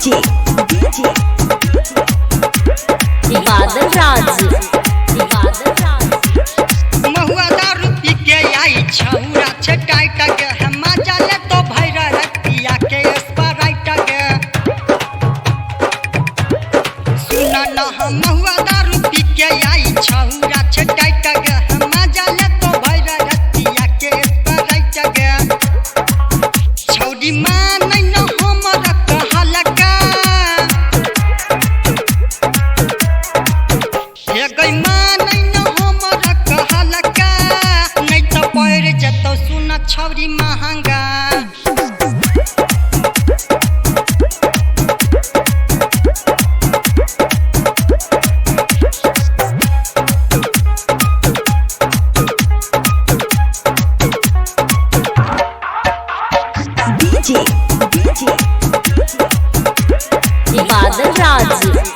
DJ बादल राज महुआ दारू पी के आई छौरा छे टाइट के हम जाले तो भैरा रतिया के स्प्राइट के सुना न हम महुआ दारू पी के आई छौरा छे टाइट के हम जाले तो भैरा रतिया के स्प्राइट के छौड़ी मान न हमर कहलका हे गई मान न हमर कहलका नहीं तो पैर जतो सुन छौरी महंगा डीजे बादल राज